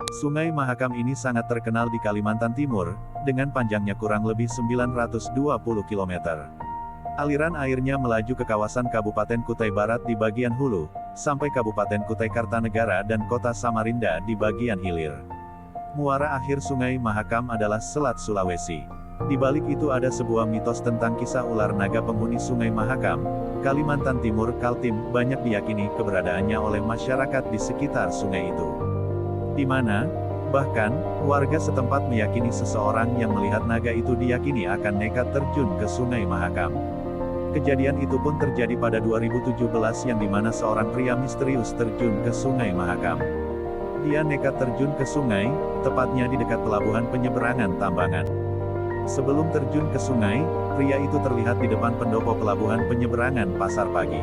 Sungai Mahakam ini sangat terkenal di Kalimantan Timur, dengan panjangnya kurang lebih 920 km. Aliran airnya melaju ke kawasan Kabupaten Kutai Barat di bagian hulu, sampai Kabupaten Kutai Kartanegara dan Kota Samarinda di bagian hilir. Muara akhir Sungai Mahakam adalah Selat Sulawesi. Di balik itu ada sebuah mitos tentang kisah ular naga penghuni Sungai Mahakam, Kalimantan Timur Kaltim, banyak diyakini keberadaannya oleh masyarakat di sekitar sungai itu. Di mana, bahkan, warga setempat meyakini seseorang yang melihat naga itu diyakini akan nekat terjun ke Sungai Mahakam. Kejadian itu pun terjadi pada 2017 yang dimana seorang pria misterius terjun ke Sungai Mahakam. Dia nekat terjun ke sungai, tepatnya di dekat pelabuhan penyeberangan Tambangan. Sebelum terjun ke sungai, pria itu terlihat di depan pendopo pelabuhan penyeberangan Pasar Pagi.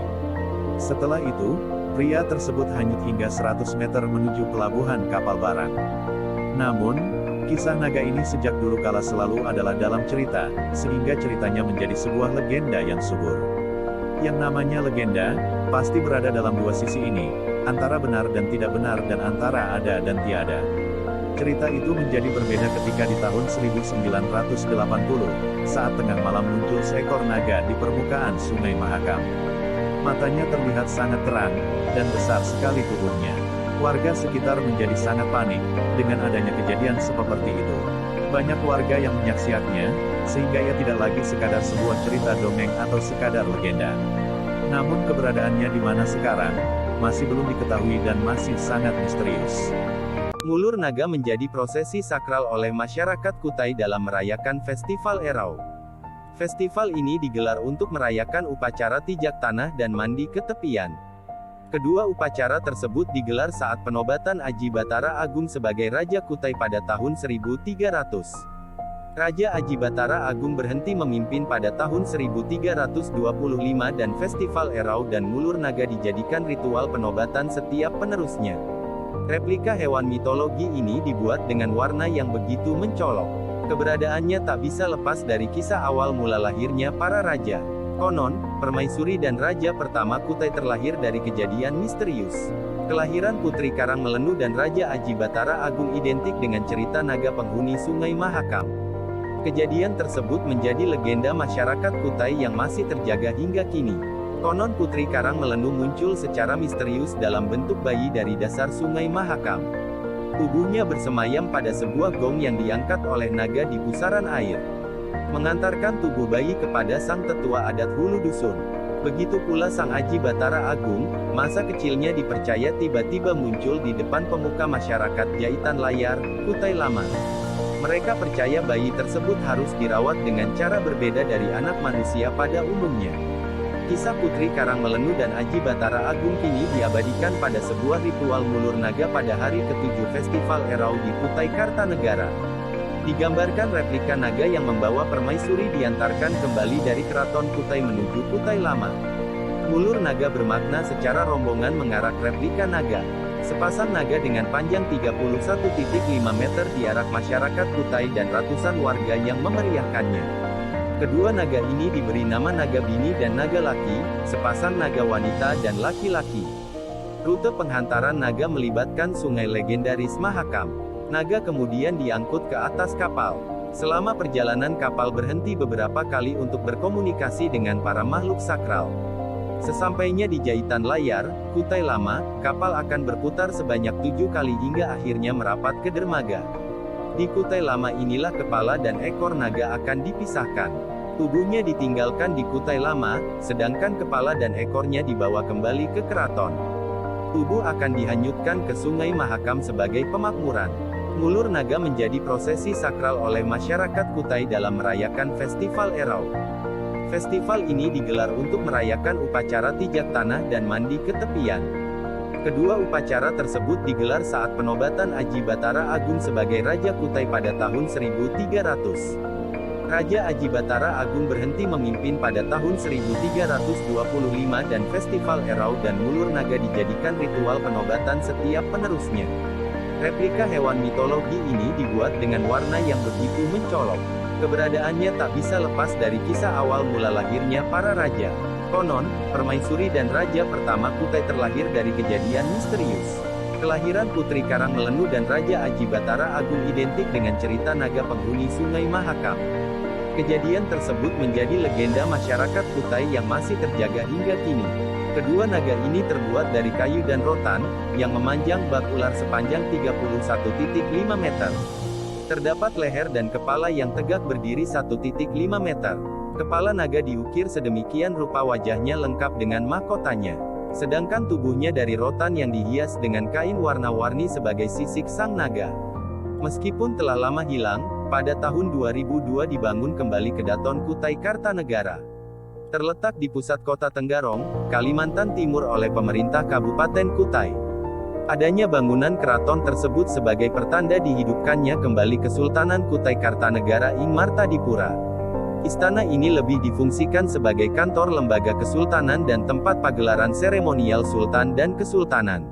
Setelah itu, pria tersebut hanyut hingga 100 meter menuju pelabuhan kapal barang. Namun, kisah naga ini sejak dulu kala selalu adalah dalam cerita, sehingga ceritanya menjadi sebuah legenda yang subur. Yang namanya legenda, pasti berada dalam dua sisi ini, antara benar dan tidak benar dan antara ada dan tiada. Cerita itu menjadi berbeda ketika di tahun 1980, saat tengah malam muncul seekor naga di permukaan Sungai Mahakam. Matanya terlihat sangat terang, dan besar sekali tubuhnya. Warga sekitar menjadi sangat panik, dengan adanya kejadian seperti itu. Banyak warga yang menyaksikannya, sehingga ia tidak lagi sekadar sebuah cerita dongeng atau sekadar legenda. Namun keberadaannya di mana sekarang, masih belum diketahui dan masih sangat misterius. Ngulur naga menjadi prosesi sakral oleh masyarakat Kutai dalam merayakan Festival Erau. Festival ini digelar untuk merayakan upacara tijak tanah dan mandi ke tepian. Kedua upacara tersebut digelar saat penobatan Aji Batara Agung sebagai Raja Kutai pada tahun 1300. Raja Aji Batara Agung berhenti memimpin pada tahun 1325 dan Festival Erau dan Ngulur Naga dijadikan ritual penobatan setiap penerusnya. Replika hewan mitologi ini dibuat dengan warna yang begitu mencolok. Keberadaannya tak bisa lepas dari kisah awal mula lahirnya para raja. Konon, permaisuri dan raja pertama Kutai terlahir dari kejadian misterius. Kelahiran Putri Karang Melenu dan Raja Aji Batara Agung identik dengan cerita naga penghuni Sungai Mahakam. Kejadian tersebut menjadi legenda masyarakat Kutai yang masih terjaga hingga kini. Konon Putri Karang Melenu muncul secara misterius dalam bentuk bayi dari dasar Sungai Mahakam. Tubuhnya bersemayam pada sebuah gong yang diangkat oleh naga di pusaran air, mengantarkan tubuh bayi kepada sang tetua adat hulu dusun. Begitu pula sang Aji Batara Agung, masa kecilnya dipercaya tiba-tiba muncul di depan pemuka masyarakat Jaitan Layar, Kutai Lama. Mereka percaya bayi tersebut harus dirawat dengan cara berbeda dari anak manusia pada umumnya. Kisah Putri Karang Melenu dan Aji Batara Agung kini diabadikan pada sebuah ritual ngulur naga pada hari ke-7 Festival Erau di Kutai Kartanegara. Digambarkan replika naga yang membawa permaisuri diantarkan kembali dari keraton Kutai menuju Kutai Lama. Ngulur naga bermakna secara rombongan mengarak replika naga. Sepasang naga dengan panjang 31.5 meter diarak masyarakat Kutai dan ratusan warga yang memeriahkannya. Kedua naga ini diberi nama naga bini dan naga laki, sepasang naga wanita dan laki-laki. Rute penghantaran naga melibatkan sungai legendaris Mahakam. Naga kemudian diangkut ke atas kapal. Selama perjalanan kapal berhenti beberapa kali untuk berkomunikasi dengan para makhluk sakral. Sesampainya di Jaitan Layar, Kutai Lama, kapal akan berputar sebanyak 7 kali hingga akhirnya merapat ke dermaga. Di Kutai Lama inilah kepala dan ekor naga akan dipisahkan. Tubuhnya ditinggalkan di Kutai Lama, sedangkan kepala dan ekornya dibawa kembali ke keraton. Tubuh akan dihanyutkan ke Sungai Mahakam sebagai pemakmuran. Ngulur naga menjadi prosesi sakral oleh masyarakat Kutai dalam merayakan Festival Erau. Festival ini digelar untuk merayakan upacara tijak tanah dan mandi ke tepian. Kedua upacara tersebut digelar saat penobatan Aji Batara Agung sebagai Raja Kutai pada tahun 1300. Raja Aji Batara Agung berhenti memimpin pada tahun 1325 dan Festival Erau dan Ngulur Naga dijadikan ritual penobatan setiap penerusnya. Replika hewan mitologi ini dibuat dengan warna yang begitu mencolok. Keberadaannya tak bisa lepas dari kisah awal mula lahirnya para raja. Konon, permaisuri dan raja pertama Kutai terlahir dari kejadian misterius. Kelahiran Putri Karangmelenu dan Raja Aji Batara Agung identik dengan cerita naga penghuni Sungai Mahakam. Kejadian tersebut menjadi legenda masyarakat Kutai yang masih terjaga hingga kini. Kedua naga ini terbuat dari kayu dan rotan, yang memanjang bak ular sepanjang 31,5 meter. Terdapat leher dan kepala yang tegak berdiri 1,5 meter. Kepala naga diukir sedemikian rupa wajahnya lengkap dengan mahkotanya. Sedangkan tubuhnya dari rotan yang dihias dengan kain warna-warni sebagai sisik sang naga. Meskipun telah lama hilang, pada tahun 2002 dibangun kembali Kedaton Kutai Kartanegara. Terletak di pusat kota Tenggarong, Kalimantan Timur oleh pemerintah Kabupaten Kutai. Adanya bangunan keraton tersebut sebagai pertanda dihidupkannya kembali Kesultanan Kutai Kartanegara ing Martadipura. Istana ini lebih difungsikan sebagai kantor lembaga kesultanan dan tempat pagelaran seremonial sultan dan kesultanan.